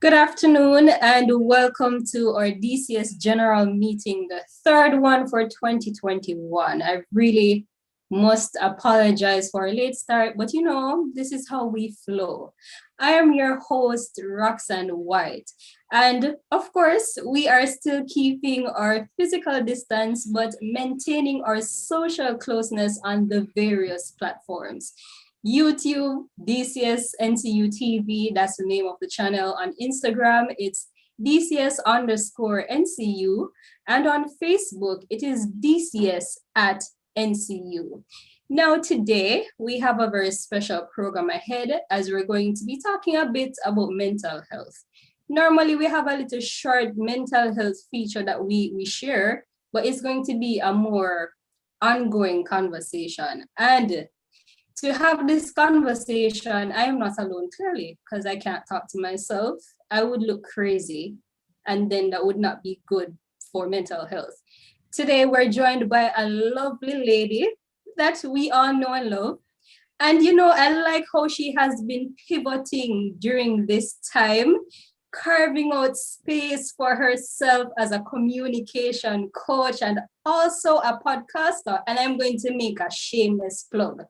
Good afternoon and welcome to our DCS General Meeting, the third one for 2021. I really must apologize for a late start, but this is how we flow. I am your host, Roxanne White. And of course, we are still keeping our physical distance, but maintaining our social closeness on the various platforms. YouTube, DCS NCU TV, that's the name of the channel. On Instagram, it's DCS_NCU. And on Facebook, it is DCS at NCU. Now, today, we have a very special program ahead as we're going to be talking a bit about mental health. Normally, we have a little short mental health feature that we share, but it's going to be a more ongoing conversation. And to have this conversation, I am not alone, clearly, because I can't talk to myself. I would look crazy, and then that would not be good for mental health. Today, we're joined by a lovely lady that we all know and love. And I like how she has been pivoting during this time, carving out space for herself as a communication coach and also a podcaster. And I'm going to make a shameless plug.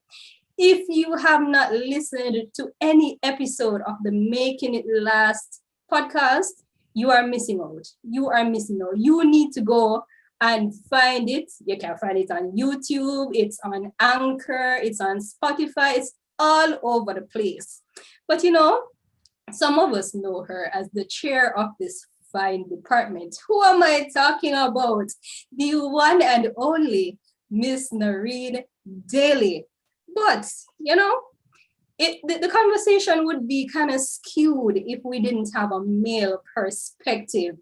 If you have not listened to any episode of the Making It Last podcast, you are missing out. You are missing out. You need to go and find it. You can find it on YouTube. It's on Anchor. It's on Spotify. It's all over the place. But some of us know her as the chair of this fine department. Who am I talking about? The one and only Miss Nareen Daly. But, the conversation would be kind of skewed if we didn't have a male perspective.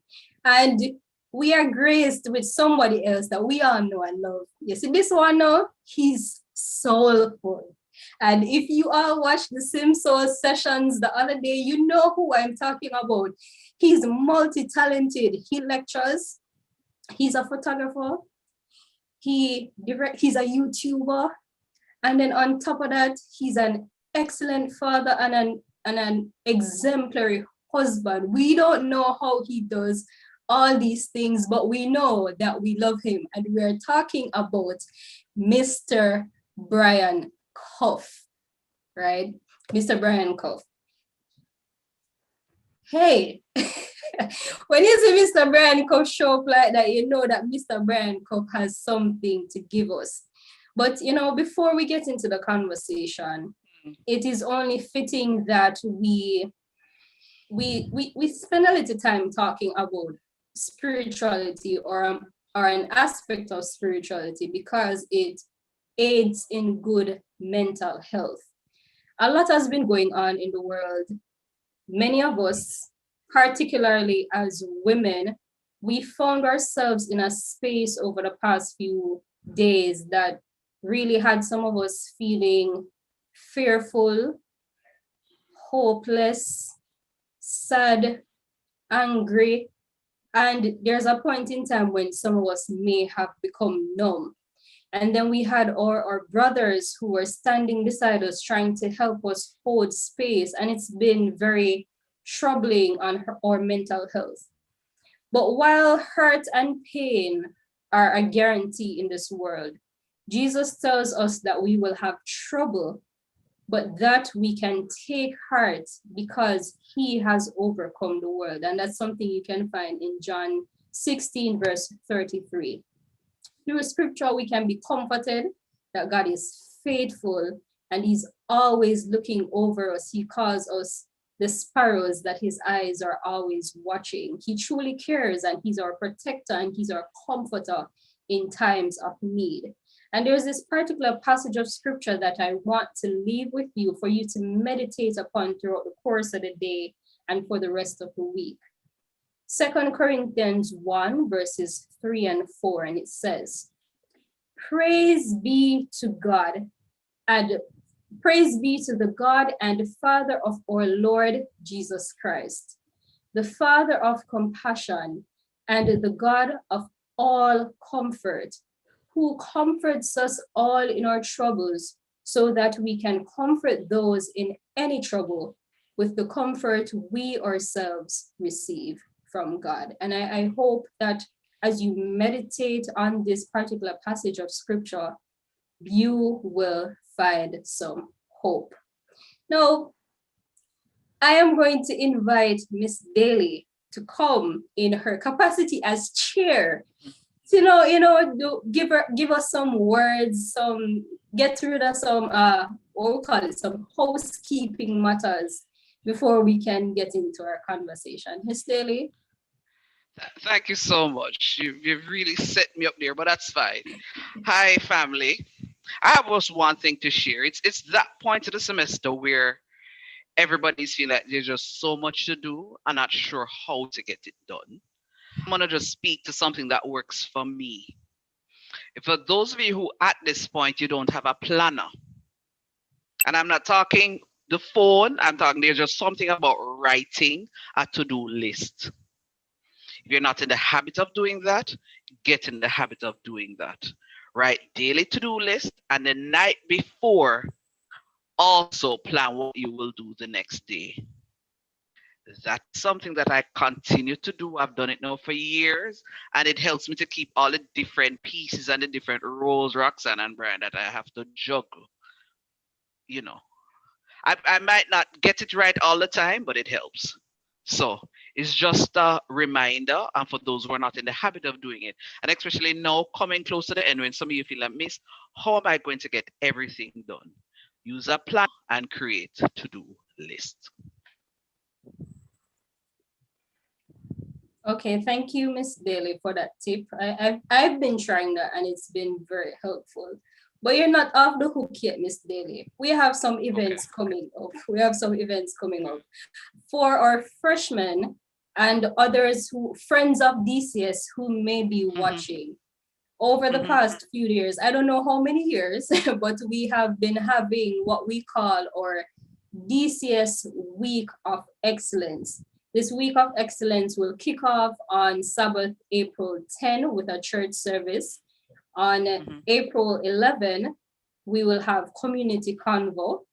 And we are graced with somebody else that we all know and love. You see, this one now, he's soulful. And if you all watched the Simpsons sessions the other day, you know who I'm talking about. He's multi-talented. He lectures. He's a photographer. He's a YouTuber. And then on top of that, he's an excellent father and an exemplary husband. We don't know how he does all these things, but we know that we love him. And we're talking about Mr. Brian Cuff, right? Mr. Brian Cuff. Hey, when you see Mr. Brian Cuff show up like that, you know that Mr. Brian Cuff has something to give us. But, before we get into the conversation, it is only fitting that we spend a little time talking about spirituality or an aspect of spirituality because it aids in good mental health. A lot has been going on in the world. Many of us, particularly as women, we found ourselves in a space over the past few days that really had some of us feeling fearful, hopeless, sad, angry. And there's a point in time when some of us may have become numb. And then we had our brothers who were standing beside us trying to help us hold space. And it's been very troubling on our mental health. But while hurt and pain are a guarantee in this world, Jesus tells us that we will have trouble, but that we can take heart because he has overcome the world. And that's something you can find in John 16, verse 33. Through scripture, we can be comforted that God is faithful and he's always looking over us. He calls us the sparrows that his eyes are always watching. He truly cares and he's our protector and he's our comforter in times of need. And there's this particular passage of scripture that I want to leave with you for you to meditate upon throughout the course of the day and for the rest of the week. 2 Corinthians 1, verses 3 and 4, and it says, Praise be to God and the God and Father of our Lord Jesus Christ, the Father of compassion and the God of all comfort, who comforts us all in our troubles, so that we can comfort those in any trouble with the comfort we ourselves receive from God. And I hope that as you meditate on this particular passage of scripture, you will find some hope. Now, I am going to invite Miss Daly to come in her capacity as chair. Give us some words, get rid of some what we call it, some housekeeping matters before we can get into our conversation. Miss Daly. Thank you so much. You've really set me up there, but that's fine. Hi, family. I have just one thing to share. It's that point of the semester where everybody's feeling like there's just so much to do and not sure how to get it done. I'm gonna just speak to something that works for me. For those of you who at this point you don't have a planner, and I'm not talking the phone, I'm talking there's just something about writing a to-do list. If you're not in the habit of doing that, get in the habit of doing that. Write daily to-do list, and the night before, also plan what you will do the next day. That's something that I continue to do. I've done it now for years, and it helps me to keep all the different pieces and the different roles, Roxanne and Brian, that I have to juggle. You know, I might not get it right all the time, but it helps. So it's just a reminder, and for those who are not in the habit of doing it, and especially now coming close to the end when some of you feel like, Miss, how am I going to get everything done? Use a plan and create to-do list. Okay, thank you, Miss Daly, for that tip. I've been trying that and it's been very helpful. But you're not off the hook yet, Miss Daly. We have some events coming up. For our freshmen and others friends of DCS who may be watching. Over the past few years, I don't know how many years, but we have been having what we call our DCS Week of Excellence. This Week of Excellence will kick off on Sabbath, April 10 with a church service. On April 11, we will have Community Convo.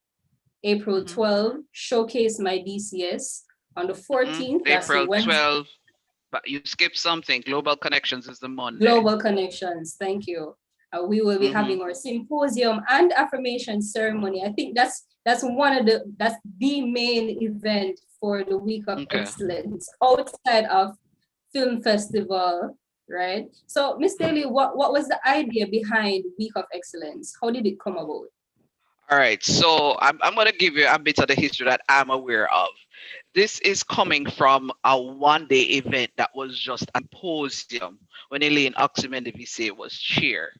April 12, Showcase My DCS. On the 14th, that's April Wednesday. 12, but you skipped something. Global Connections is the Monday. Global Connections, thank you. We will be having our symposium and affirmation ceremony. I think that's the main event for the Week of Excellence outside of film festival, right? So, Miss Daly, what was the idea behind Week of Excellence? How did it come about? All right, so I'm going to give you a bit of the history that I'm aware of. This is coming from a one-day event that was just a symposium when Elaine Oxymendivise was chair.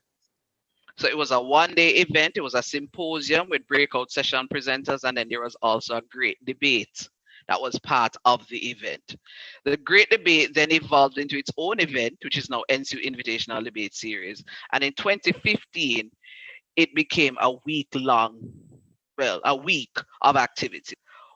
So it was a one-day event. It was a symposium with breakout session presenters, and then there was also a great debate that was part of the event. The great debate then evolved into its own event, which is now NCU Invitational Debate Series. And in 2015, it became a week of activity.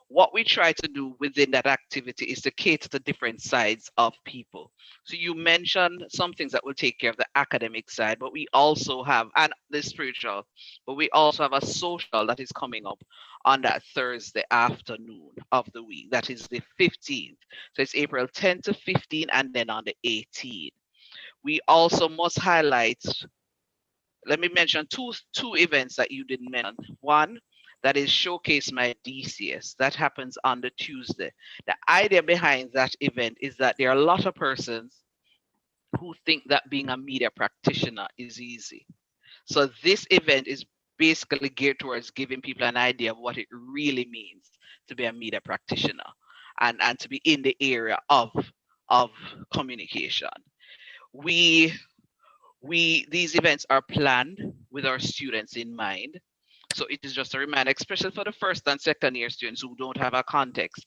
What we try to do within that activity is to cater to different sides of people. So you mentioned some things that will take care of the academic side, but we also have, and the spiritual, but we also have a social that is coming up on that Thursday afternoon of the week. That is the 15th. So it's April 10 to 15, and then on the 18th. We also must highlight, let me mention two events that you didn't mention. One, that is Showcase My DCS. That happens on the Tuesday. The idea behind that event is that there are a lot of persons who think that being a media practitioner is easy. So this event is basically geared towards giving people an idea of what it really means to be a media practitioner and to be in the area of communication. These events are planned with our students in mind. So it is just a reminder, especially for the first and second year students who don't have a context,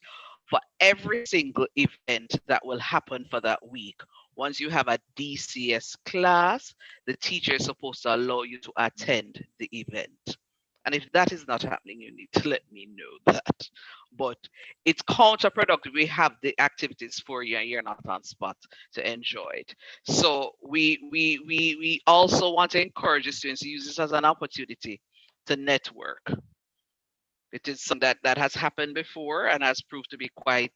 for every single event that will happen for that week. Once you have a DCS class, the teacher is supposed to allow you to attend the event. And if that is not happening, you need to let me know that. But it's counterproductive. We have the activities for you and you're not on spot to enjoy it. So we also want to encourage the students to use this as an opportunity to network. It is something that has happened before and has proved to be quite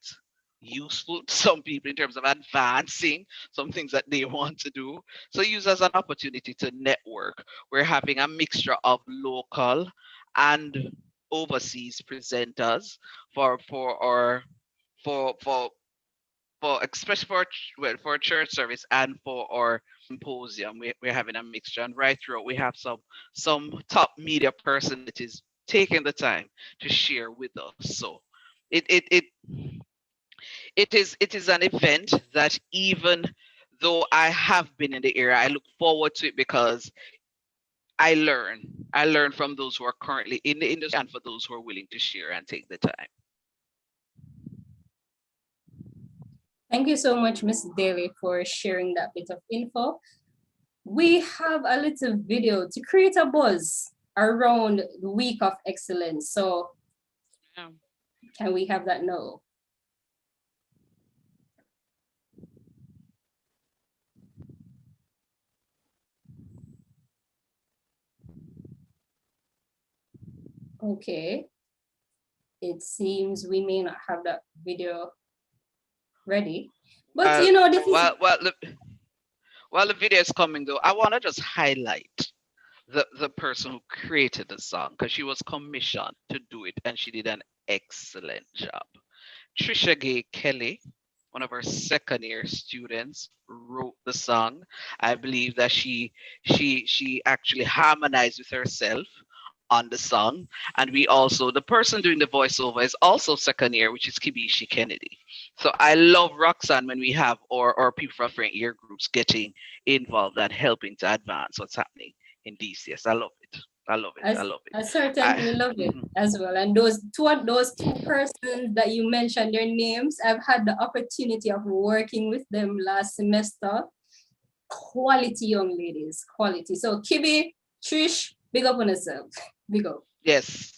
useful to some people in terms of advancing some things that they want to do. So use as an opportunity to network. We're having a mixture of local and overseas presenters for our for especially for church service and for our symposium. We're having a mixture, and right through we have some top media personalities taking the time to share with us. So it it it it is an event that, even though I have been in the area, I look forward to it because I learn from those who are currently in the industry and for those who are willing to share and take the time. Thank you so much, Miss Daly, for sharing that bit of info. We have a little video to create a buzz around the Week of Excellence. So Yeah. can we have that now? Okay. It seems we may not have that video ready. But Uh, you know, this is while the video is coming though, I want to just highlight the person who created the song, because she was commissioned to do it and she did an excellent job. Trisha Gay Kelly, one of our second year students, wrote the song. I believe that she actually harmonized with herself on the song. And we also, the person doing the voiceover is also second year, which is Kibishi Kennedy. So I love Roxanne when we have our people from different year groups getting involved and helping to advance what's happening in DCS. I love it. I love it. I love it. I certainly love it as well. And those two persons that you mentioned their names, I've had the opportunity of working with them last semester. Quality young ladies, quality. So Kibi, Trish, big up on yourself. Big up. Yes.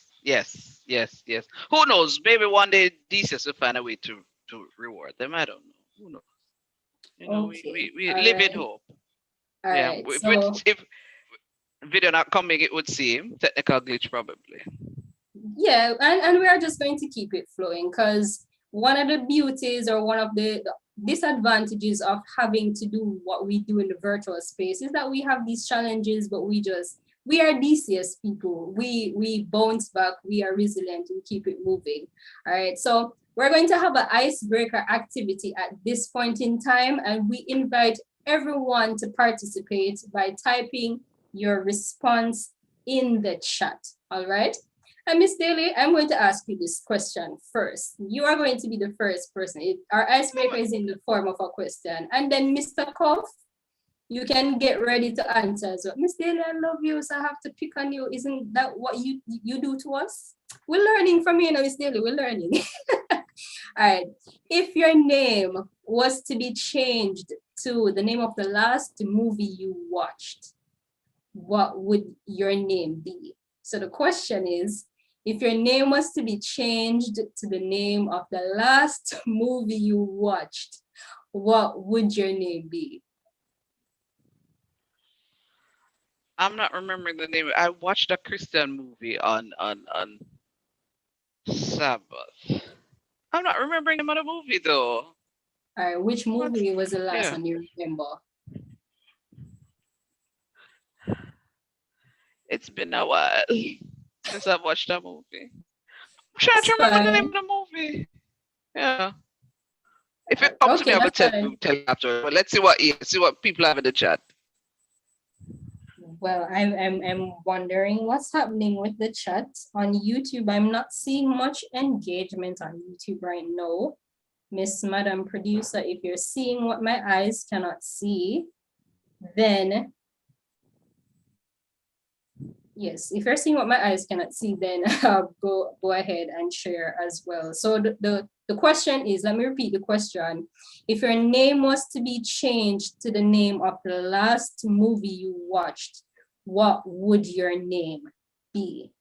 Who knows? Maybe one day DCS will find a way to reward them. I don't know. Who knows? You know, Okay. we All live in right. hope. All Yeah. right. So If video not coming, it would seem technical glitch probably. yeah, and we are just going to keep it flowing, because one of the beauties or one of the disadvantages of having to do what we do in the virtual space is that we have these challenges, but we are DCS people. We bounce back, we are resilient, we keep it moving. All right. So we're going to have an icebreaker activity at this point in time, and we invite everyone to participate by typing your response in the chat. All right. And Miss Daly, I'm going to ask you this question first. You are going to be the first person. Our icebreaker is in the form of a question. And then Mr. Koff, you can get ready to answer as well. Miss Daly, I love you, so I have to pick on you. Isn't that what you do to us? We're learning from you now, Miss Daly. We're learning. All right. If your name was to be changed to the name of the last movie you watched, what would your name be? So the question is, if your name was to be changed to the name of the last movie you watched, what would your name be? I'm not remembering the name. I watched a Christian movie on Sabbath. I'm not remembering the name of the movie though. All right, which What? movie was the last Yeah. one you remember? It's been a while since I've watched that movie. I'm trying That's to remember the name fine. of the movie. Yeah. If it comes to me, Okay, I will that's fine. tell you after. But let's see what people have in the chat. Well, I'm wondering what's happening with the chat on YouTube. I'm not seeing much engagement on YouTube right now. Miss Madam Producer, if you're seeing what my eyes cannot see, then yes, if you're seeing what my eyes cannot see, then go ahead and share as well. So the question is, let me repeat the question. If your name was to be changed to the name of the last movie you watched, what would your name be?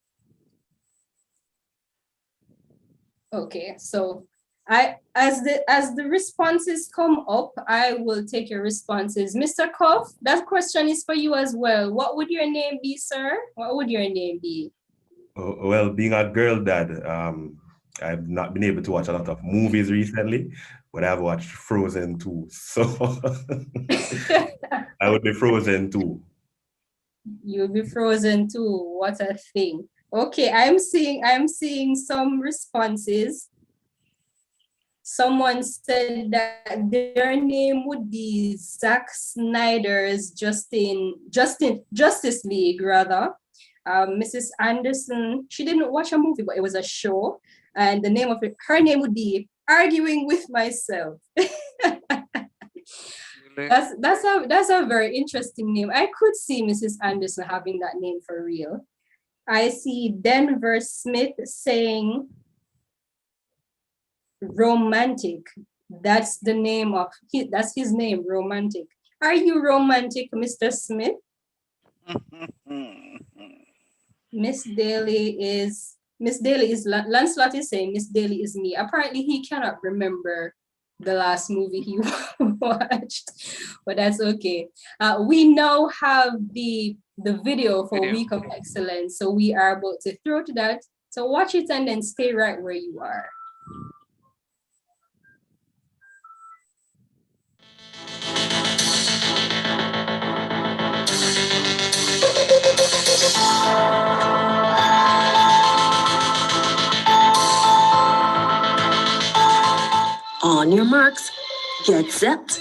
Okay, so as the responses come up, I will take your responses. Mr. Koff, that question is for you as well. What would your name be, sir? What would your name be? Well, being a girl dad, I've not been able to watch a lot of movies recently, but I've watched Frozen 2. So I would be Frozen 2. You'll be Frozen too. What a thing. Okay, I'm seeing some responses. Someone said that their name would be Zack Snyder's Justice League, rather. Mrs. Anderson, she didn't watch a movie, but it was a show, and the name of it, her name would be Arguing with Myself. That's a very interesting name. I could see Mrs. Anderson having that name for real. I see Denver Smith saying romantic. That's his name, romantic. Are you romantic, Mr. Smith? Miss Daly is Lancelot is saying Miss Daly is me. Apparently he cannot remember the last movie he watched, but that's okay. We now have the video for Week of Excellence, so we are about to throw to that. So watch it and then stay right where you are. On your marks, get set.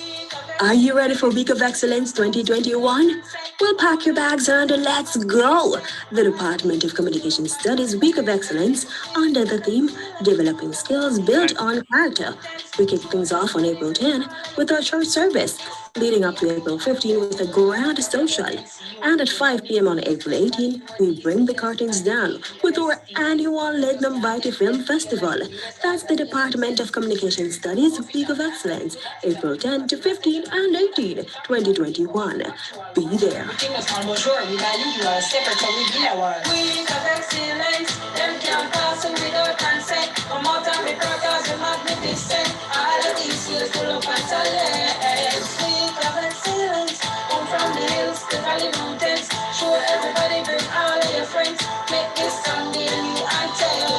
Are you ready for Week of Excellence 2021? Well, pack your bags and let's go! The Department of Communication Studies Week of Excellence under the theme Developing Skills Built on Character. We kick things off on April 10 with our church service, leading up to April 15 with a grand social. And at 5 p.m. on April 18, we bring the curtains down with our annual Legnum Vitae Film Festival. That's the Department of Communication Studies Week of Excellence, April 10 to 15 and 18, 2021. Be there. Week of Excellence, them can't pass without consent. Come out and be proud as you're magnificent. All of DCS full of talent. Week of Excellence, come from the hills, the valley mountains. Show everybody, bring all of your friends. Make this song the new anthem.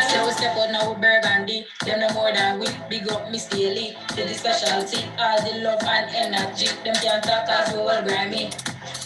So we step out now with Burgundy. Them no more than we. Big up Miss Daly, to the specialty. All the love and energy. Them can't talk as we will Grammy.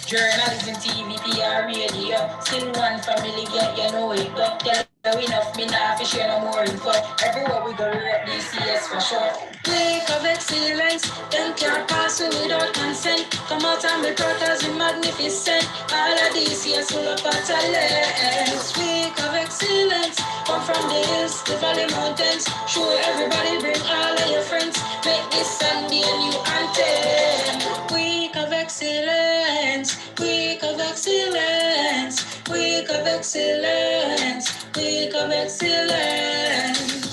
Journalism, TV, PR, radio. Still one family, you know it. But tell enough, me not fish share no more info. Everywhere we go, we're at DCS for sure. Week of Excellence, them can't pass without consent. Come out and be proud as we magnificent. All of DCS full of talents. Week of Excellence, come from the hills, the valley mountains. Show everybody, bring all of your friends. Make this Sunday a new anthem. Week of Excellence, Week of Excellence, Week of Excellence, Week of Excellence.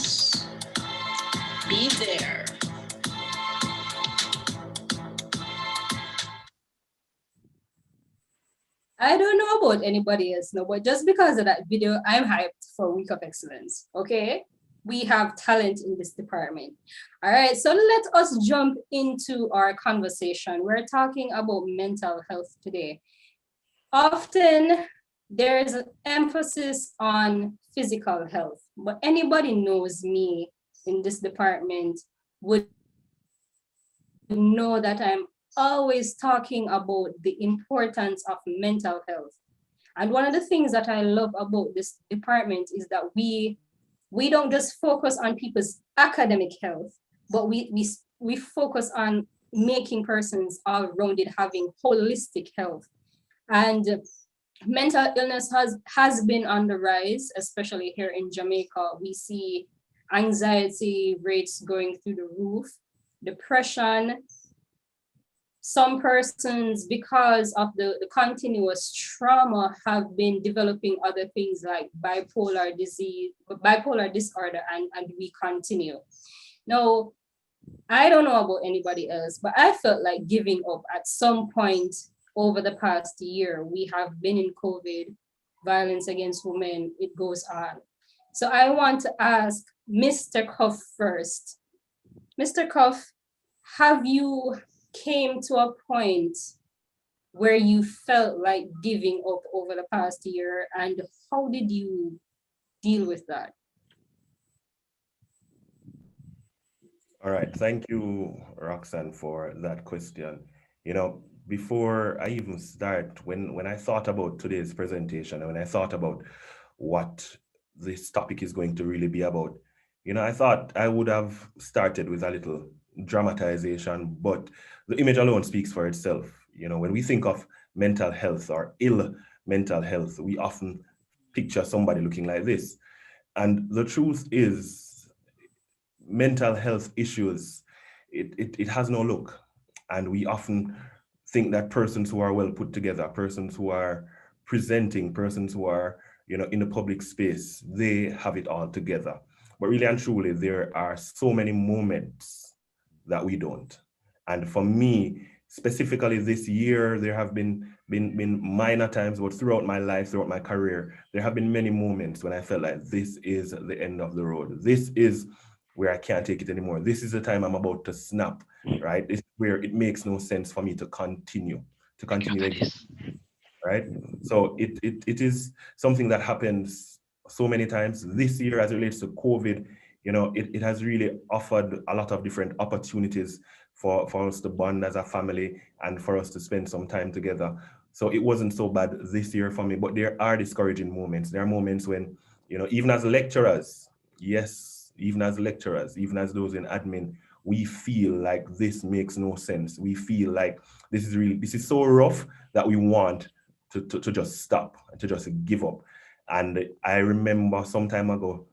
Be there. I don't know about anybody else, no, but just because of that video, I'm hyped for Week of Excellence. Okay, we have talent in this department. All right, so let us jump into our conversation. We're talking about mental health today. Often there's an emphasis on physical health, but anybody knows me in this department would know that I'm always talking about the importance of mental health. And one of the things that I love about this department is that we don't just focus on people's academic health, but we focus on making persons all-rounded, having holistic health. And mental illness has been on the rise, especially here in Jamaica. We see anxiety rates going through the roof, depression. Some persons, because of the continuous trauma, have been developing other things like bipolar disorder, and we continue. Now, I don't know about anybody else, but I felt like giving up at some point over the past year. We have been in COVID, violence against women, it goes on. So I want to ask Mr. Cuff first. Mr. Cuff, have you came to a point where you felt like giving up over the past year, and how did you deal with that? All right. Thank you, Roxanne, for that question. You know, before I even start, when I thought about today's presentation, and when I thought about what this topic is going to really be about, I thought I would have started with a little dramatization, but the image alone speaks for itself. When we think of mental health or ill mental health, we often picture somebody looking like this. And the truth is, mental health issues, it has no look. And we often think that persons who are well put together, persons who are presenting, persons who are, in the public space, they have it all together. But really and truly, there are so many moments that we don't. And for me, specifically this year, there have been minor times, but throughout my life, throughout my career, there have been many moments when I felt like this is the end of the road. This is where I can't take it anymore. This is the time I'm about to snap, right? This is where it makes no sense for me to continue right? So it is something that happens so many times this year as it relates to COVID. It has really offered a lot of different opportunities for us to bond as a family and for us to spend some time together. So it wasn't so bad this year for me, but there are discouraging moments. There are moments when, even as lecturers, yes, even as lecturers, even as those in admin, we feel like this makes no sense. We feel like this is so rough that we want to just stop and to just give up. And I remember some time ago,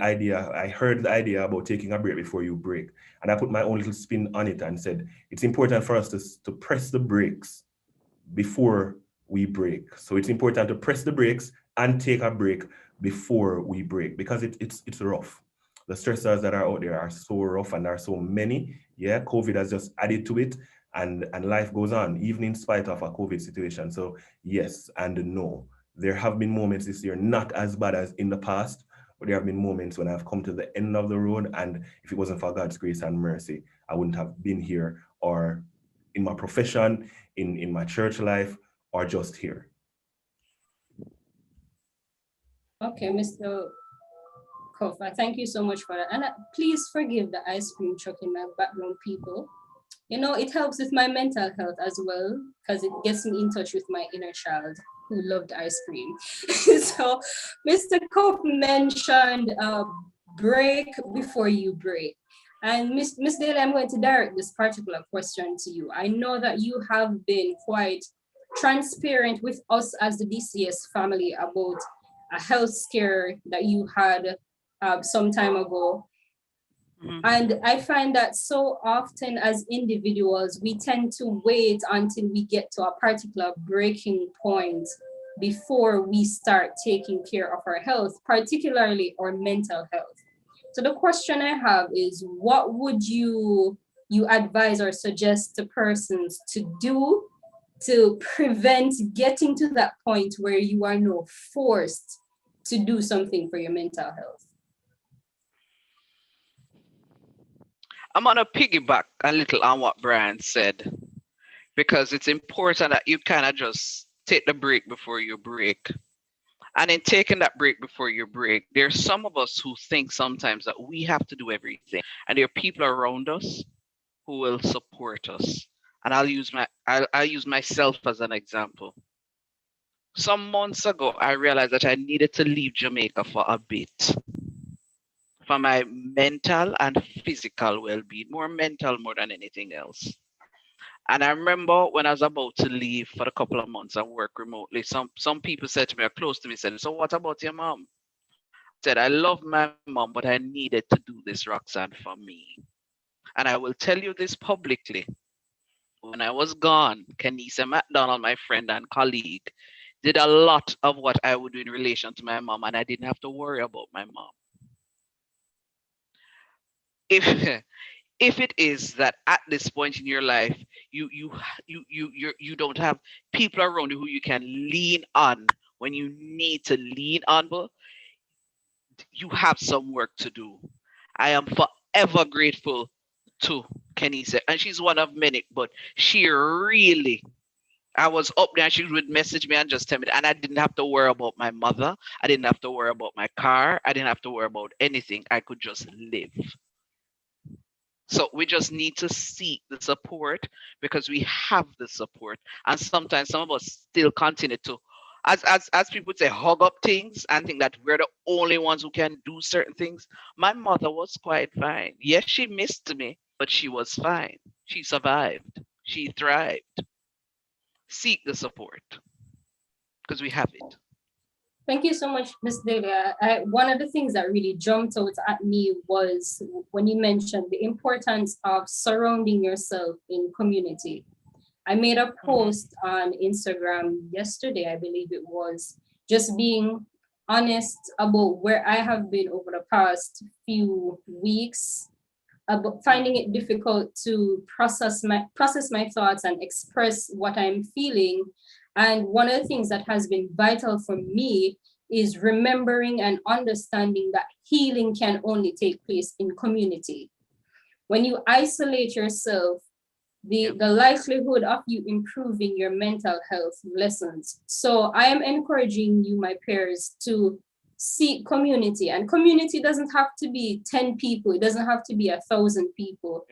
I heard the idea about taking a break before you break. And I put my own little spin on it and said, it's important for us to press the brakes before we break. So it's important to press the brakes and take a break before we break, because it's rough. The stressors that are out there are so rough and there are so many. Yeah, COVID has just added to it, and life goes on, even in spite of a COVID situation. So yes and no. There have been moments this year, not as bad as in the past, but there have been moments when I've come to the end of the road, and if it wasn't for God's grace and mercy, I wouldn't have been here, or in my profession, in my church life, or just here. Okay, Mr. Kofa, thank you so much for that. And please forgive the ice cream truck in my background, people. It helps with my mental health as well, because it gets me in touch with my inner child who loved ice cream. So Mr. Cope mentioned break before you break. And Miss Daly, I'm going to direct this particular question to you. I know that you have been quite transparent with us as the DCS family about a health scare that you had some time ago. And I find that so often as individuals, we tend to wait until we get to a particular breaking point before we start taking care of our health, particularly our mental health. So the question I have is, what would you advise or suggest to persons to do to prevent getting to that point where you are now forced to do something for your mental health? I'm going to piggyback a little on what Brian said, because it's important that you kind of just take the break before you break. And in taking that break before you break, there's some of us who think sometimes that we have to do everything. And there are people around us who will support us. And I'll use myself as an example. Some months ago, I realized that I needed to leave Jamaica for a bit, for my mental and physical well-being, more mental more than anything else. And I remember when I was about to leave for a couple of months and work remotely, some people said to me, or close to me, said, "So what about your mom?" I said, "I love my mom, but I needed to do this, Roxanne, for me." And I will tell you this publicly. When I was gone, Kenisa McDonald, my friend and colleague, did a lot of what I would do in relation to my mom, and I didn't have to worry about my mom. If it is that at this point in your life you don't have people around you who you can lean on when you need to lean on, but you have some work to do. I am forever grateful to Kenisa, and she's one of many, but she really I was up there and she would message me and just tell me, and I didn't have to worry about my mother. I didn't have to worry about my car. I didn't have to worry about anything. I could just live. So we just need to seek the support because we have the support. And sometimes some of us still continue to, as people say, hug up things and think that we're the only ones who can do certain things. My mother was quite fine. Yes, she missed me, but she was fine. She survived. She thrived. Seek the support because we have it. Thank you so much, Ms. Delia. One of the things that really jumped out at me was when you mentioned the importance of surrounding yourself in community. I made a post on Instagram yesterday, I believe it was, just being honest about where I have been over the past few weeks, about finding it difficult to process my thoughts and express what I'm feeling. And one of the things that has been vital for me is remembering and understanding that healing can only take place in community. When you isolate yourself, the likelihood of you improving your mental health lessens. So I am encouraging you, my peers, to seek community. And community doesn't have to be 10 people. It doesn't have to be 1,000 people.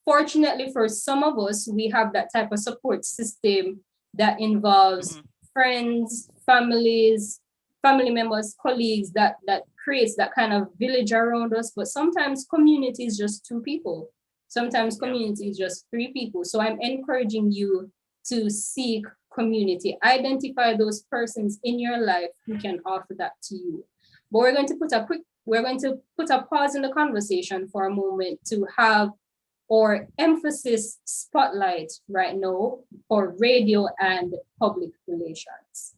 Fortunately for some of us, we have that type of support system that involves friends, family members, colleagues, that creates that kind of village around us. But sometimes community is just 2 people. Sometimes community is just 3 people. So I'm encouraging you to seek community. Identify those persons in your life who can offer that to you. But we're going to put a pause in the conversation for a moment to have our emphasis spotlight right now for radio and public relations.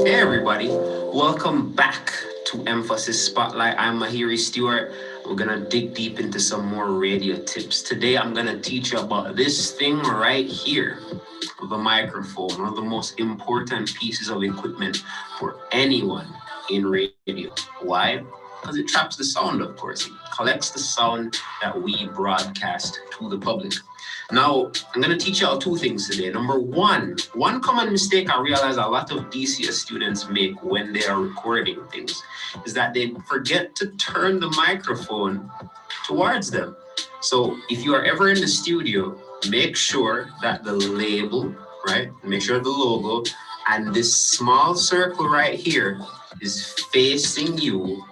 Hey everybody, welcome back to Emphasis Spotlight. I'm Mahiri Stewart. We're gonna dig deep into some more radio tips. Today I'm gonna teach you about this thing right here, the microphone, one of the most important pieces of equipment for anyone in radio. Why? Because it traps the sound, of course. It collects the sound that we broadcast to the public. Now, I'm going to teach you all 2 things today. Number one common mistake I realize a lot of DCS students make when they are recording things is that they forget to turn the microphone towards them. So if you are ever in the studio, make sure that the label, right? Make sure the logo and this small circle right here is facing you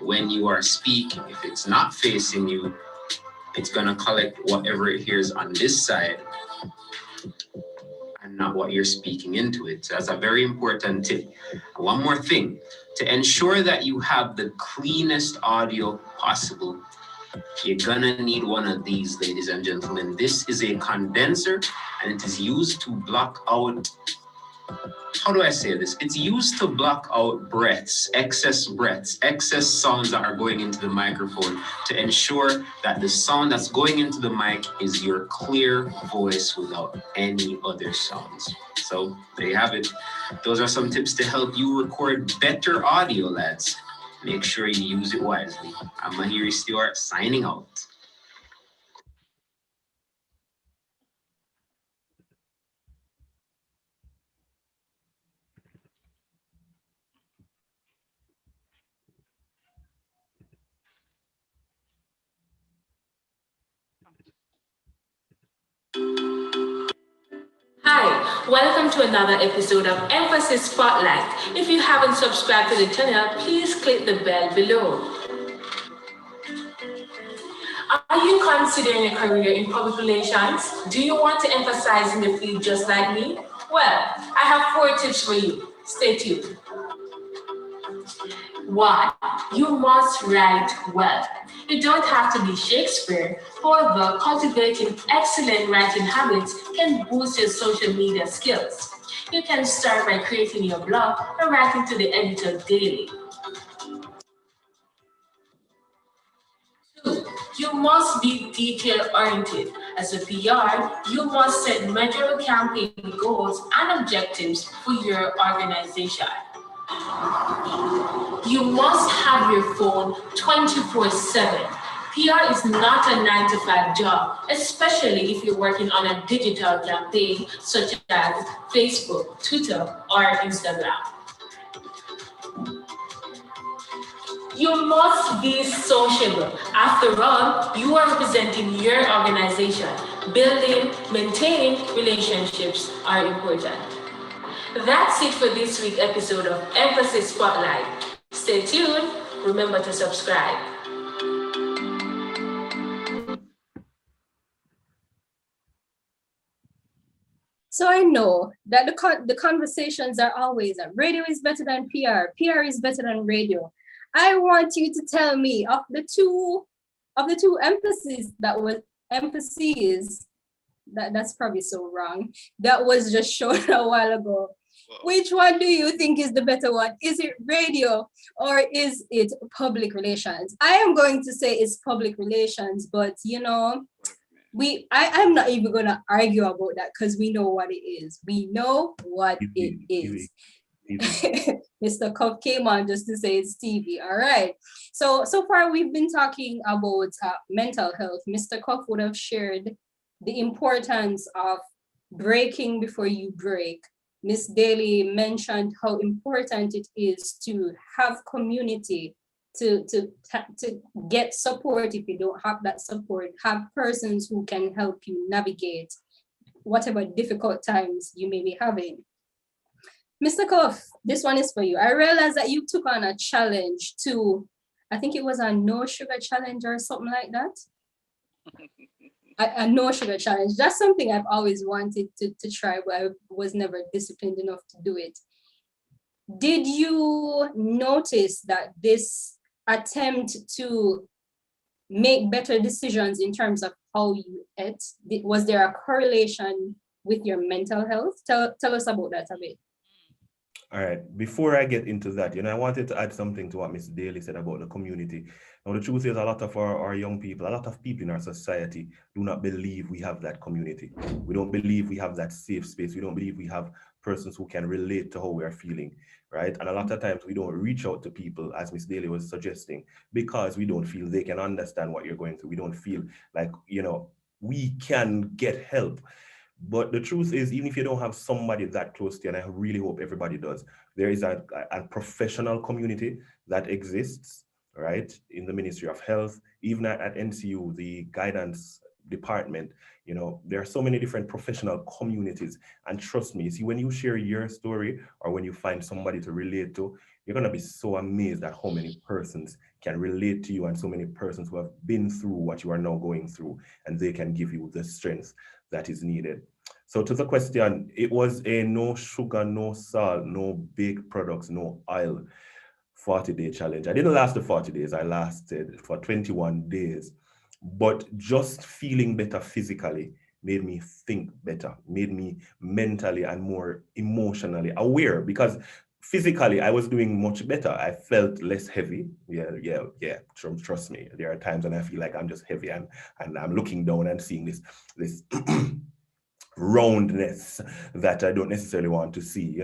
when you are speaking. If it's not facing you, it's gonna collect whatever it hears on this side and not what you're speaking into it. So that's a very important tip. One more thing, to ensure that you have the cleanest audio possible, you're gonna need one of these, ladies and gentlemen. This is a condenser and it is used to block out, how do I say this? It's used to block out excess sounds that are going into the microphone to ensure that the sound that's going into the mic is your clear voice without any other sounds. So there you have it. Those are some tips to help you record better audio, lads. Make sure you use it wisely. I'm Mahiri Stewart, signing out. Hi, welcome to another episode of Emphasis Spotlight. If you haven't subscribed to the channel, please click the bell below. Are you considering a career in public relations? Do you want to emphasize in the field just like me? Well, I have 4 tips for you. Stay tuned. 1. You must write well. You don't have to be Shakespeare. However, cultivating excellent writing habits can boost your social media skills. You can start by creating your blog or writing to the editor daily. 2. You must be detail-oriented. As a PR, you must set measurable campaign goals and objectives for your organization. You must have your phone 24/7. PR is not a 9 to 5 job, especially if you're working on a digital campaign such as Facebook, Twitter, or Instagram. You must be sociable. After all, you are representing your organization. Building, maintaining relationships are important. That's it for this week's episode of Emphasis Spotlight. Stay tuned. Remember to subscribe. So I know that the conversations are always that radio is better than PR is better than radio. I want you to tell me of the two emphases that's probably so wrong, that was just shown a while ago. Which one do you think is the better one? Is it radio or is it public relations? I am going to say it's public relations, but you know, I'm not even gonna argue about that because we know what it is. We know what it is. Mr. Cup came on just to say it's TV. All right. So far we've been talking about mental health. Mr. Cup would have shared the importance of breaking before you break. Miss Daly mentioned how important it is to have community, to get support if you don't have that support, have persons who can help you navigate whatever difficult times you may be having. Mr. Cuff, this one is for you. I realized that you took on a challenge to, I think it was a no sugar challenge or something like that. A no sugar challenge. That's something I've always wanted to try, but I was never disciplined enough to do it. Did you notice that this attempt to make better decisions in terms of how you ate, was there a correlation with your mental health? Tell us about that a bit. All right, before I get into that, I wanted to add something to what Ms. Daly said about the community. Now, the truth is a lot of our young people, a lot of people in our society do not believe we have that community. We don't believe we have that safe space. We don't believe we have persons who can relate to how we are feeling, right? And a lot of times we don't reach out to people, as Ms. Daly was suggesting, because we don't feel they can understand what you're going through. We don't feel like, we can get help. But the truth is, even if you don't have somebody that close to you, and I really hope everybody does, there is a professional community that exists, right, in the Ministry of Health, even at NCU, the guidance department. There are so many different professional communities. And trust me, see, when you share your story or when you find somebody to relate to, you're going to be so amazed at how many persons can relate to you and so many persons who have been through what you are now going through, and they can give you the strength that is needed. So to the question, it was a no sugar, no salt, no baked products, no oil 40-day challenge. I didn't last the 40 days. I lasted for 21 days. But just feeling better physically made me think better, made me mentally and more emotionally aware, because physically I was doing much better. I felt less heavy. Yeah. Trust me. There are times when I feel like I'm just heavy and I'm looking down and seeing this roundness that I don't necessarily want to see,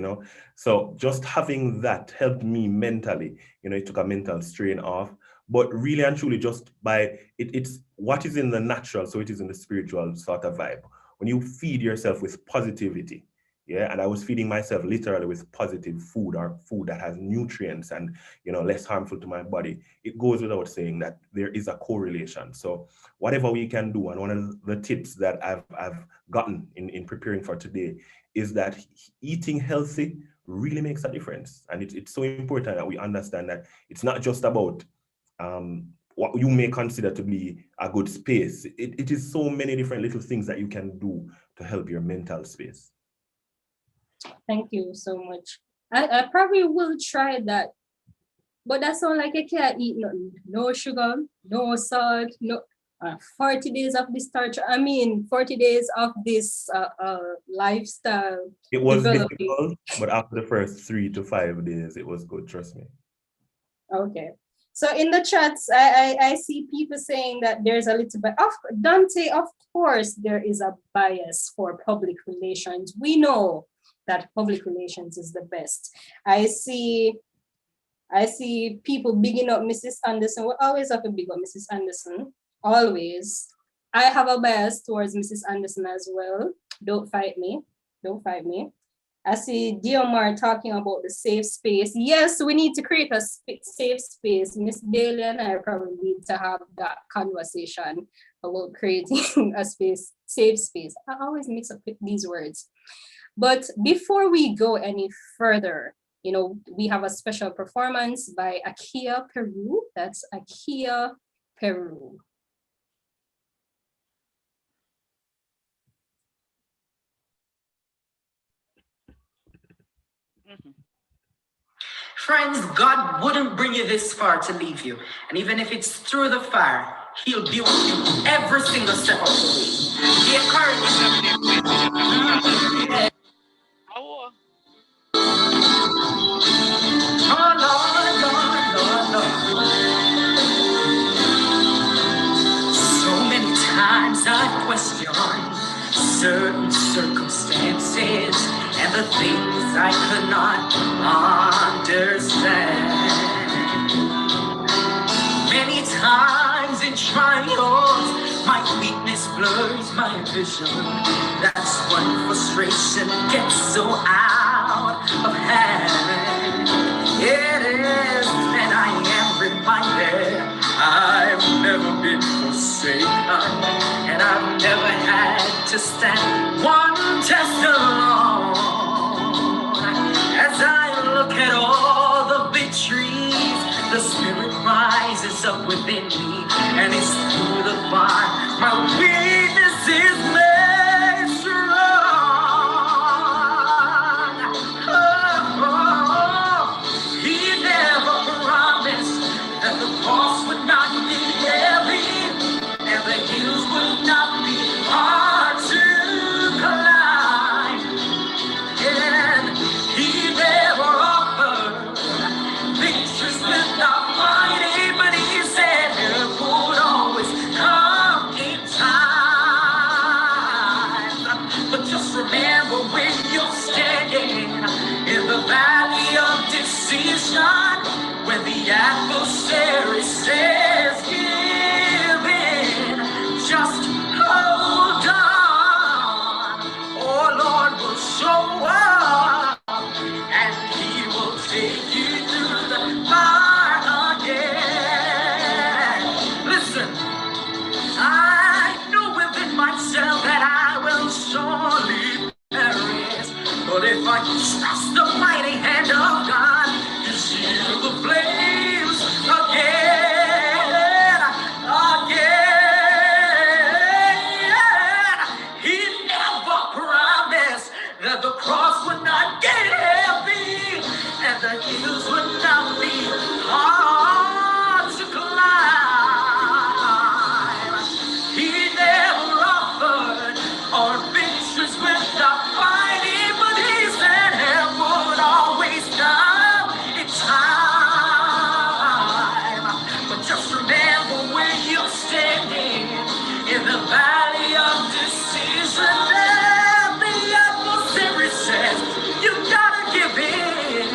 So just having that helped me mentally, it took a mental strain off. But really and truly, just by it's what is in the natural, so it is in the spiritual sort of vibe. When you feed yourself with positivity, and I was feeding myself literally with positive food, or food that has nutrients and less harmful to my body, it goes without saying that there is a correlation. So whatever we can do, and one of the tips that I've gotten in preparing for today is that eating healthy really makes a difference. And it's so important that we understand that it's not just about what you may consider to be a good space. It is so many different little things that you can do to help your mental space. Thank you so much. I probably will try that, but that sounds like I can't eat no sugar, no salt, no 40 days of this torture. 40 days of this lifestyle. It was difficult, but after the first 3 to 5 days, it was good. Trust me. Okay. So in the chats, I see people saying that there's a little bit of Dante. Of course, there is a bias for public relations. We know that public relations is the best. I see people bigging up Mrs. Anderson. We always have to big up Mrs. Anderson. Always. I have a bias towards Mrs. Anderson as well. Don't fight me. Don't fight me. I see Diomar talking about the safe space. Yes, we need to create a safe space. Miss Daly and I probably need to have that conversation about creating a safe space. I always mix up these words. But before we go any further, we have a special performance by Akia Peru. That's Akia Peru. Friends, God wouldn't bring you this far to leave you. And even if it's through the fire, He'll be with you every single step of the way. Be encouraged. Oh, Lord, Lord, Lord, Lord. So many times I've questioned certain circumstances and the things I could not understand. Many times in trials, my weakness blurs my vision. That's when frustration gets so out of hand. It is that I am reminded I've never been forsaken, and I've never had to stand one test alone. As I look at all the victories, the Spirit rises up within me, and it's through the fire my weakness is made strong. He never promised that the cross would not be heavy, and the hills would not be hard to climb. And He never offered victories without fighting, but He said help would always come in time. But just remember when you're standing in the valley of decision, when the adversary says give in, just hold on. Oh, Lord will show up, and He will take you through the fire again. Listen, I know within myself that I will surely perish, but if I trust the mighty hand of God, You shield the flames again, again. He never promised that the cross would not get heavy, and the hills would not be hard to climb. He never offered our victories without fighting, but He said help would always come in time. But just remember when you're standing in the valley of decision, and the adversary says you gotta give in,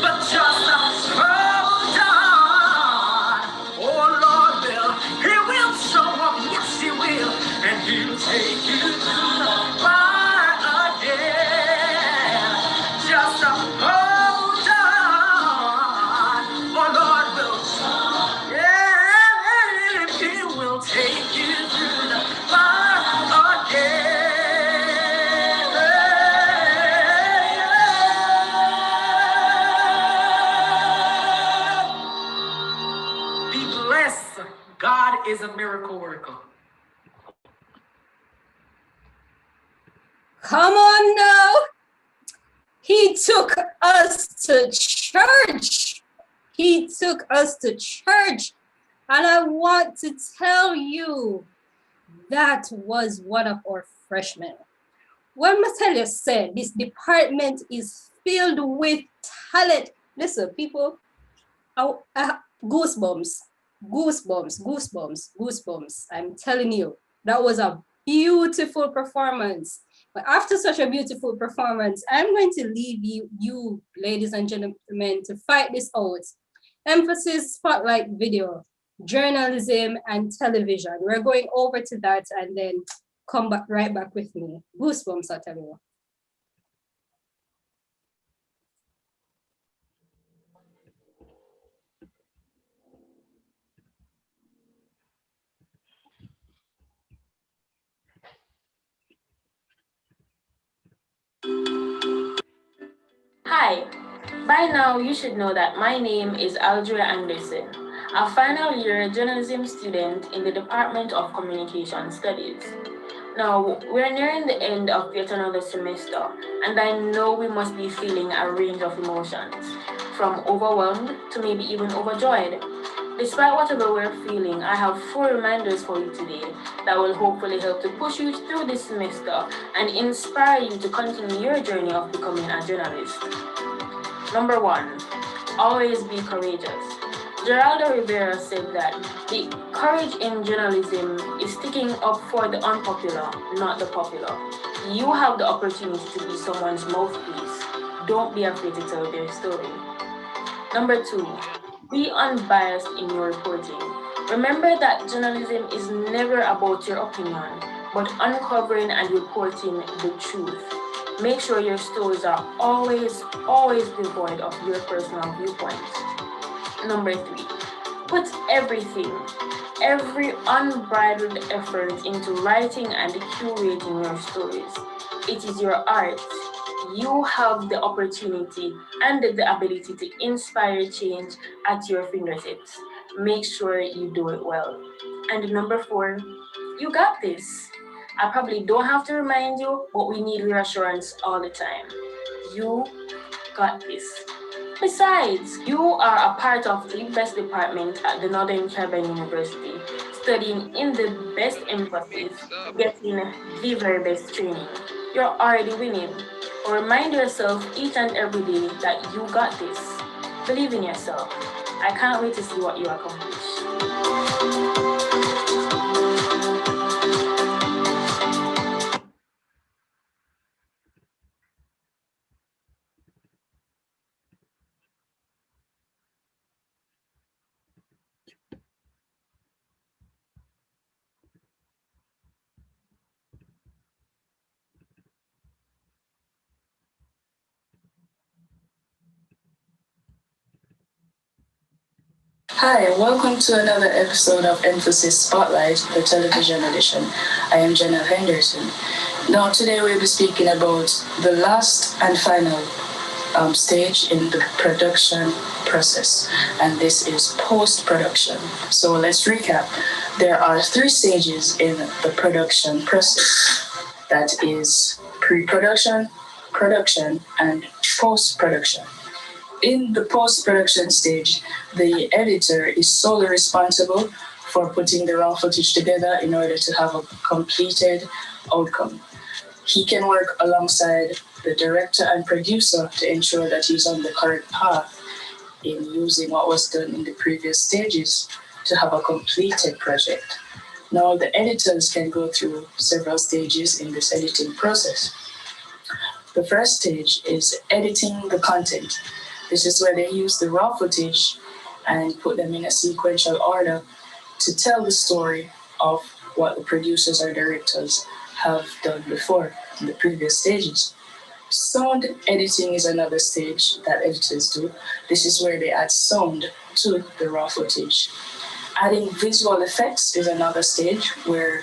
but just hold on. Oh, Lord He will show up, yes He will, and He'll take you through the fire again. Just hold on. Oh, Lord will show up, yeah, He will take you through the fire again. Be blessed. God is a miracle worker. Come on now. He took us to church. He took us to church. And I want to tell you, that was one of our freshmen. When Matelia said this department is filled with talent. Listen, people, Goosebumps, goosebumps, goosebumps, goosebumps. I'm telling you, that was a beautiful performance. But after such a beautiful performance, I'm going to leave you, ladies and gentlemen, to fight this out. Emphasis, spotlight video, journalism, and television. We're going over to that and then come back right back with me. Goosebumps, I tell you. Hi, by now you should know that my name is Aldria Anderson, a final year journalism student in the Department of Communication Studies. Now, we're nearing the end of yet another semester, and I know we must be feeling a range of emotions, from overwhelmed to maybe even overjoyed. Despite whatever we're feeling, I have 4 reminders for you today that will hopefully help to push you through this semester and inspire you to continue your journey of becoming a journalist. Number 1, always be courageous. Geraldo Rivera said that the courage in journalism is sticking up for the unpopular, not the popular. You have the opportunity to be someone's mouthpiece. Don't be afraid to tell their story. Number 2, be unbiased in your reporting. Remember that journalism is never about your opinion, but uncovering and reporting the truth. Make sure your stories are always devoid of your personal viewpoints. Number 3, put every unbridled effort into writing and curating your stories. It is your art. You have the opportunity and the ability to inspire change at your fingertips. Make sure you do it well. And number 4, you got this. I probably don't have to remind you, but we need reassurance all the time. You got this. Besides, you are a part of the best department at the Northern Caribbean University, studying in the best emphasis, getting the very best training. You're already winning. Remind yourself each and every day that you got this. Believe in yourself. I can't wait to see what you accomplish. Hi, and welcome to another episode of Emphasis Spotlight, the television edition. I am Jenna Henderson. Now, today we'll be speaking about the last and final stage in the production process, and this is post-production. So let's recap. There are 3 stages in the production process. That is pre-production, production, and post-production. In the post-production stage, the editor is solely responsible for putting the raw footage together in order to have a completed outcome. He can work alongside the director and producer to ensure that he's on the correct path in using what was done in the previous stages to have a completed project. Now, the editors can go through several stages in this editing process. The first stage is editing the content. This is where they use the raw footage and put them in a sequential order to tell the story of what the producers or directors have done before in the previous stages. Sound editing is another stage that editors do. This is where they add sound to the raw footage. Adding visual effects is another stage where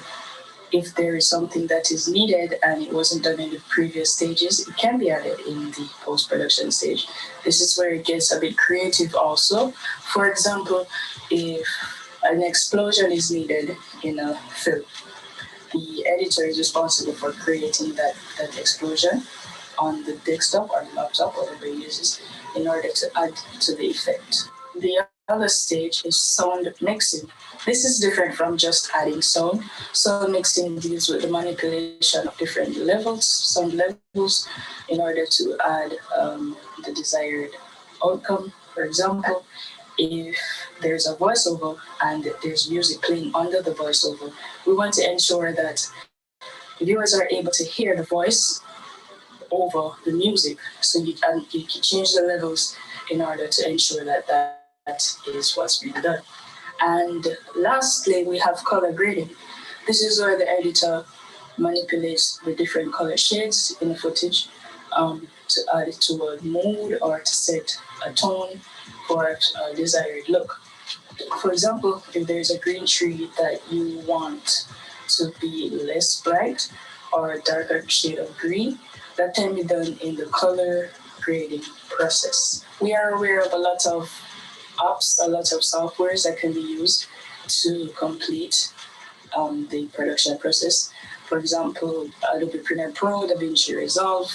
if there is something that is needed and it wasn't done in the previous stages, it can be added in the post-production stage. This is where it gets a bit creative also. For example, if an explosion is needed in a film, the editor is responsible for creating that explosion on the desktop or laptop, whatever he uses, in order to add to the effect. The other stage is sound mixing. This is different from just adding sound. Sound mixing deals with the manipulation of different levels, sound levels, in order to add the desired outcome. For example, if there's a voiceover and there's music playing under the voiceover, we want to ensure that viewers are able to hear the voice over the music. So you can change the levels in order to ensure that that is what's being done. And lastly, we have color grading. This is where the editor manipulates the different color shades in the footage to add it to a mood or to set a tone for a desired look. For example, if there's a green tree that you want to be less bright or a darker shade of green, that can be done in the color grading process. We are aware of a lot of apps, a lot of softwares that can be used to complete the production process. For example, Adobe Premiere Pro, DaVinci Resolve.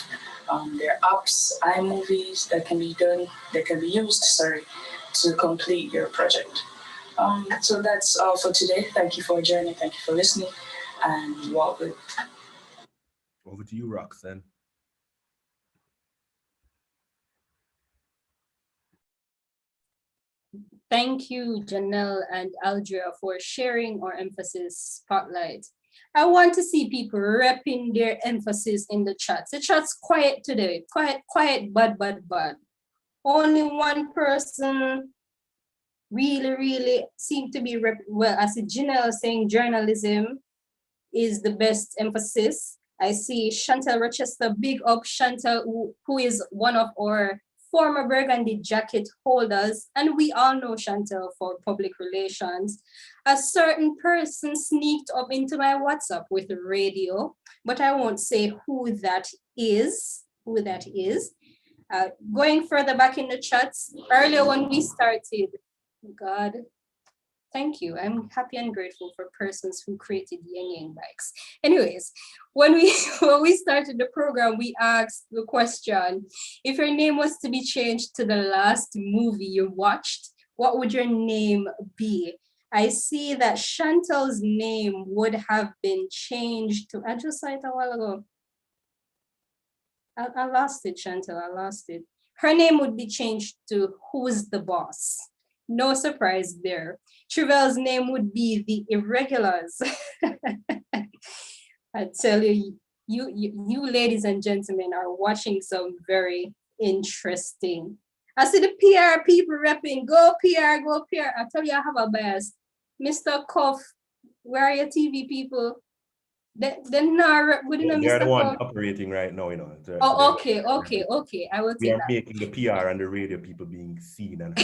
There are apps, iMovies that can be used, to complete your project. So that's all for today. Thank you for joining. Thank you for listening. And walk with. Over to you, Roxanne. Thank you, Janelle and Aldria, for sharing our emphasis spotlight. I want to see people repping their emphasis in the chats. The chat's quiet today. Quiet, bad. Only one person really seemed to be, as Janelle saying, journalism is the best emphasis. I see Chantel Rochester, big up Chantel, who is one of our former burgundy jacket holders, and we all know Chantel for public relations. A certain person sneaked up into my WhatsApp with the radio, but I won't say who that is. Going further back in the chats, earlier when we started, God, thank you. I'm happy and grateful for persons who created Yang Yang bikes. Anyways, when we started the program, we asked the question, if your name was to be changed to the last movie you watched, what would your name be? I see that Chantel's name would have been changed to, I just saw it a while ago. I lost it, Chantel, I lost it. Her name would be changed to Who's the Boss? No surprise there. Trivel's name would be The Irregulars. I tell you, you ladies and gentlemen are watching some very interesting. I see the PR people repping. Go PR, go PR. I tell you, I have a bias. Mr. Cuff, where are your TV people? They're not within a They're Mr. the one Cuff. operating right now, you know. Oh, okay. I will We take are that. making the PR and the radio people being seen and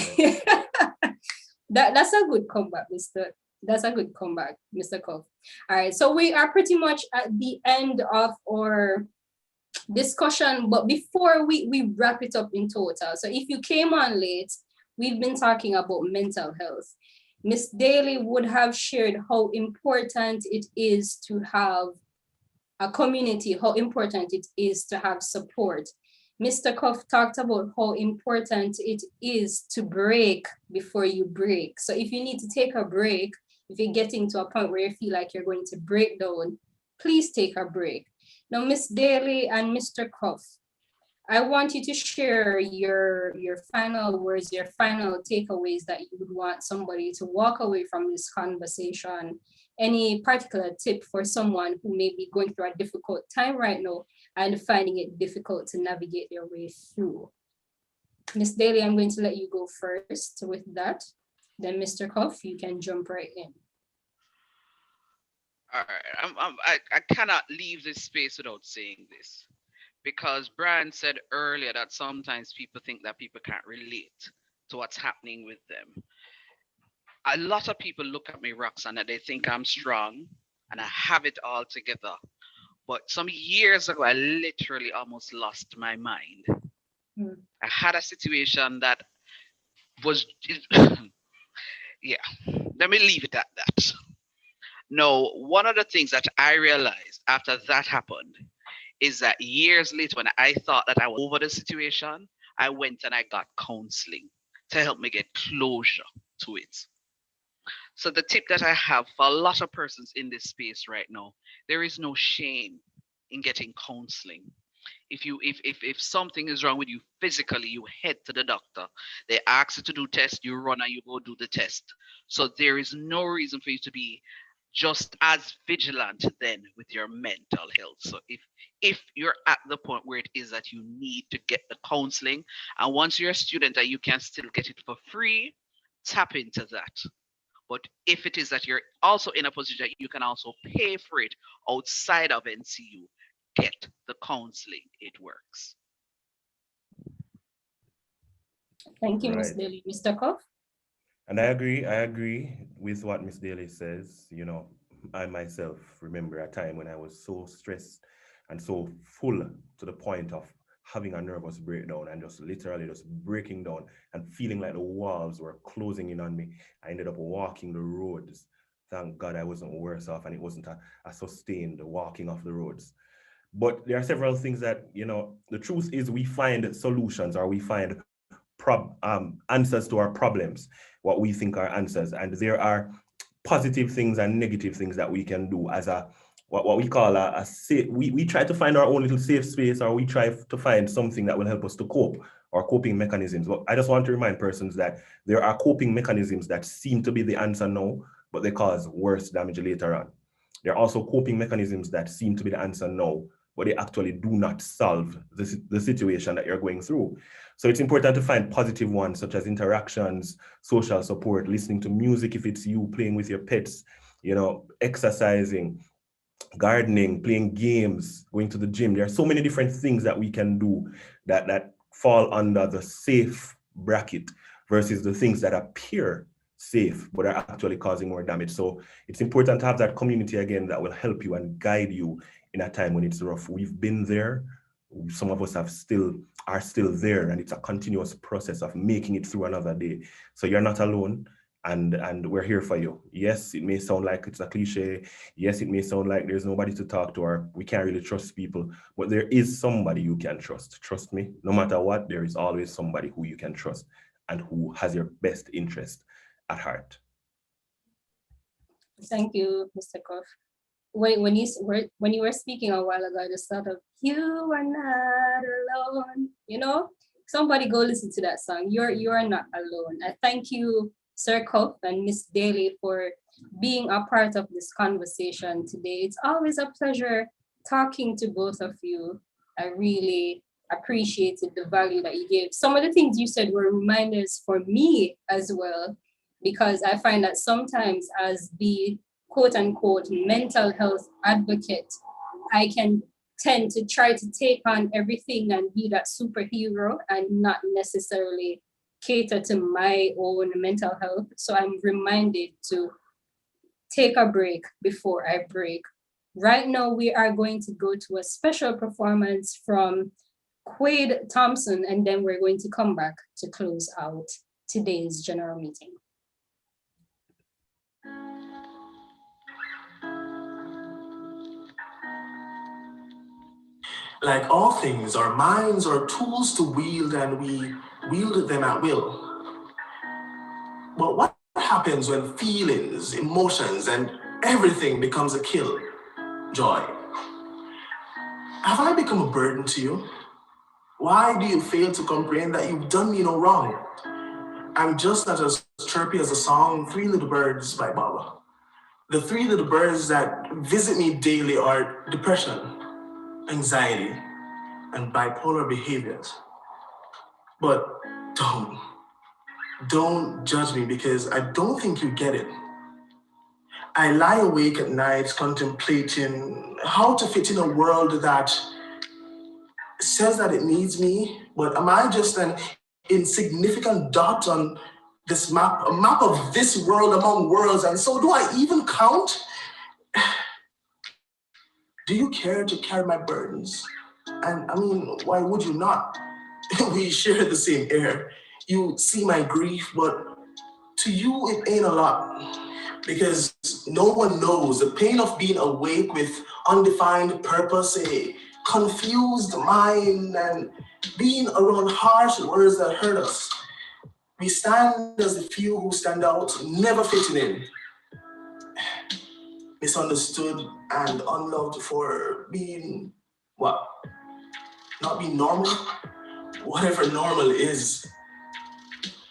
That's a good comeback, Mr. That's a good comeback, Mr. Cuff. All right, so we are pretty much at the end of our discussion, but before we wrap it up in total, so if you came on late, we've been talking about mental health. Miss Daly would have shared how important it is to have a community, how important it is to have support. Mr. Cuff talked about how important it is to break before you break. So if you need to take a break, if you're getting to a point where you feel like you're going to break down, please take a break. Now, Miss Daly and Mr. Cuff, I want you to share your final words, your final takeaways that you would want somebody to walk away from this conversation. Any particular tip for someone who may be going through a difficult time right now and finding it difficult to navigate their way through? Miss Daly, I'm going to let you go first with that. Then Mr. Cuff, you can jump right in. All right, I cannot leave this space without saying this, because Brian said earlier that sometimes people think that people can't relate to what's happening with them. A lot of people look at me, Roxanne, and they think I'm strong and I have it all together. But some years ago, I literally almost lost my mind. I had a situation that was, yeah, let me leave it at that. No, one of the things that I realized after that happened is that years later, when I thought that I was over the situation, I went and I got counseling to help me get closure to it. So the tip that I have for a lot of persons in this space right now, there is no shame in getting counseling. If something is wrong with you physically, you head to the doctor. They ask you to do tests, you run and you go do the test. So there is no reason for you to be just as vigilant then with your mental health. So if you're at the point where it is that you need to get the counseling, and once you're a student and you can still get it for free, tap into that. But if it is that you're also in a position that you can also pay for it outside of NCU, get the counseling. It works. Thank you, Ms. Right. Daly. Mr. Koff? And I agree with what Miss Daly says. You know, I myself remember a time when I was so stressed and so full to the point of having a nervous breakdown and just literally just breaking down and feeling like the walls were closing in on me. I ended up walking the roads. Thank God I wasn't worse off and it wasn't a sustained walking off the roads. But there are several things that, you know, the truth is we find solutions or we find answers to our problems, what we think are answers. And there are positive things and negative things that we can do as what we call a safe, we try to find our own little safe space, or we try to find something that will help us to cope, or coping mechanisms. But I just want to remind persons that there are coping mechanisms that seem to be the answer now, but they cause worse damage later on. There are also coping mechanisms that seem to be the answer now, but they actually do not solve the situation that you're going through. So it's important to find positive ones, such as interactions, social support, listening to music if it's you, playing with your pets, you know, exercising, gardening, playing games, going to the gym. There are so many different things that we can do that fall under the safe bracket versus the things that appear safe but are actually causing more damage. So it's important to have that community again that will help you and guide you in a time when it's rough. We've been there. Some of us are still there, and it's a continuous process of making it through another day. So you're not alone, and we're here for you. Yes, it may sound like it's a cliche. Yes, it may sound like there's nobody to talk to, or we can't really trust people, but there is somebody you can trust. Trust me, no matter what, there is always somebody who you can trust and who has your best interest at heart. Thank you, Mr. Koff. When you were speaking a while ago, I just thought of "You Are Not Alone." You know, somebody go listen to that song. You are not alone. I thank you, Sir Koff and Miss Daly, for being a part of this conversation today. It's always a pleasure talking to both of you. I really appreciated the value that you gave. Some of the things you said were reminders for me as well, because I find that sometimes as the quote unquote mental health advocate, I can tend to try to take on everything and be that superhero and not necessarily cater to my own mental health. So I'm reminded to take a break before I break. Right now, we are going to go to a special performance from Quaid Thompson, and then we're going to come back to close out today's general meeting. Like all things, our minds are tools to wield, and we wield them at will. But what happens when feelings, emotions, and everything becomes a kill? Joy. Have I become a burden to you? Why do you fail to comprehend that you've done me no wrong? I'm just not as chirpy as the song Three Little Birds by Baba. The three little birds that visit me daily are depression, anxiety, and bipolar behaviors. But don't judge me, because I don't think you get it. I lie awake at night contemplating how to fit in a world that says that it needs me, but am I just an insignificant dot on this map, a map of this world among worlds, and so do I even count? Do you care to carry my burdens? And I mean, why would you not? We share the same air. You see my grief, but to you it ain't a lot. Because no one knows the pain of being awake with undefined purpose, a confused mind, and being around harsh words that hurt us. We stand as the few who stand out, never fitting in. Misunderstood and unloved for being what? not be normal, whatever normal is.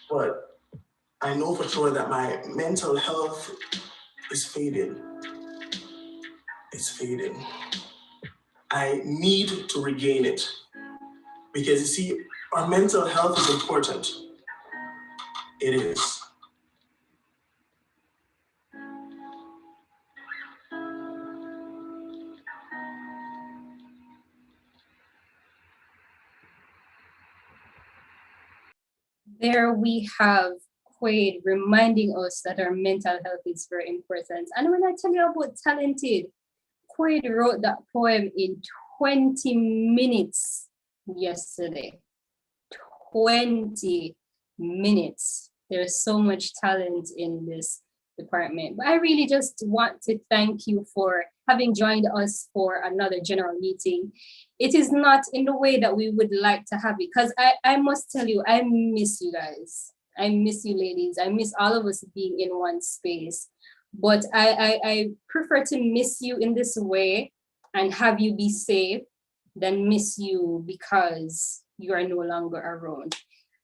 But I know for sure that my mental health is fading. It's fading. I need to regain it. Because you see, our mental health is important. It is. There we have Quaid reminding us that our mental health is very important. And when I tell you about talented, Quaid wrote that poem in 20 minutes yesterday. 20 minutes. There's so much talent in this department. But I really just want to thank you for having joined us for another general meeting. It is not in the way that we would like to have it, because I must tell you, I miss you guys. I miss you ladies. I miss all of us being in one space. But I prefer to miss you in this way and have you be safe than miss you because you are no longer around.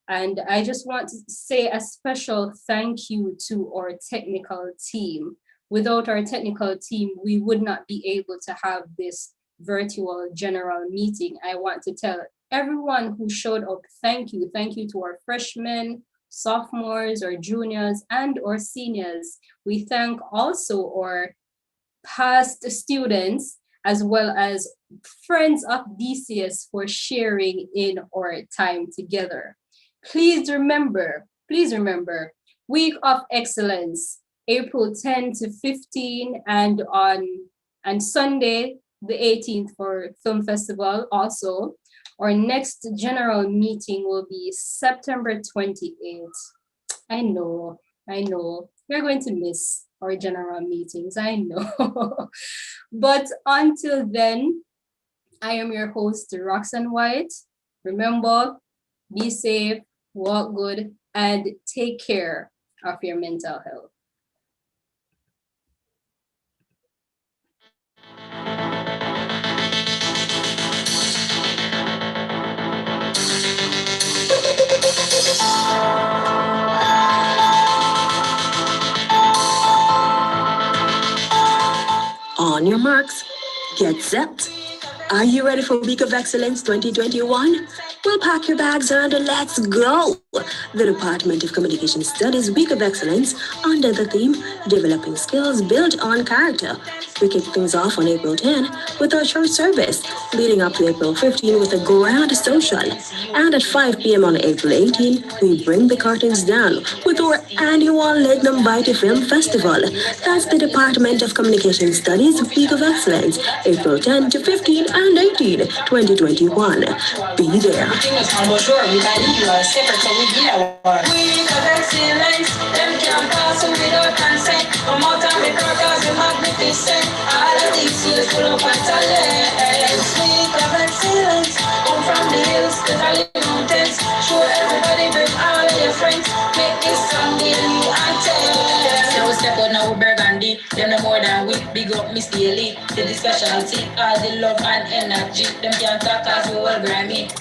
And I just want to say a special thank you to our technical team. Without our technical team, we would not be able to have this virtual general meeting. I want to tell everyone who showed up, thank you. Thank you to our freshmen, sophomores, or juniors, and or seniors. We thank also our past students as well as friends of DCS for sharing in our time together. Please remember, Week of Excellence, April 10 to 15, and on Sunday, the 18th for Film Festival also. Our next general meeting will be September 28th. I know, we're going to miss our general meetings, I know. But until then, I am your host, Roxanne White. Remember, be safe, walk good, and take care of your mental health. On your marks, get set. Are you ready for Week of Excellence 2021? Well, pack your bags and let's go. The Department of Communication Studies Week of Excellence under the theme Developing Skills Built on Character. We kick things off on April 10 with our church service, leading up to April 15 with a grand social. And at 5 p.m. on April 18, we bring the curtains down with our annual Legnum Baiti Film Festival. That's the Department of Communication Studies Week of Excellence, April 10 to 15 and 18, 2021. Be there. Week of excellence, them can't pass without consent. Come out and be proud cause you're magnificent. All of these years full of talents. Week of excellence, come from the hills to valley mountains. Show everybody, bring all of your friends. Make this song the new anthem. So step out now, Burgundy. Them no more than we. Big up Miss Daily. The specialty, all the love and energy. Them can't talk cause we all Grammy.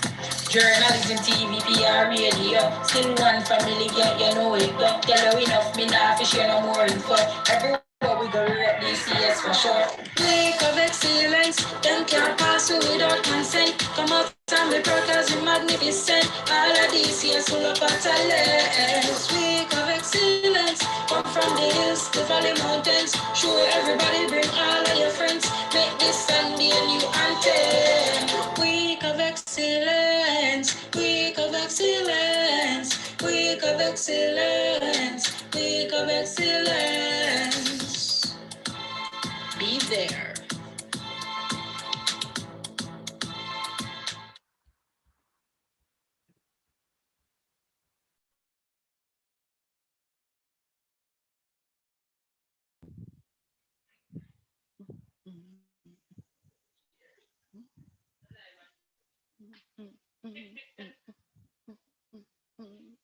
Journalism, TV, PR, radio. Still one family, you know it. Don't tell you enough, me nah fish you no more info. Everywhere we go, we rep DCS for sure. Week of excellence, them can't pass without consent. Come out and be proud cause you're magnificent. All of DCS full of talents. Week of excellence, come from the hills to valley mountains. Show everybody, bring all of your friends. Make this Sunday a new anthem. Week of excellence, week of excellence, week of excellence, week of excellence.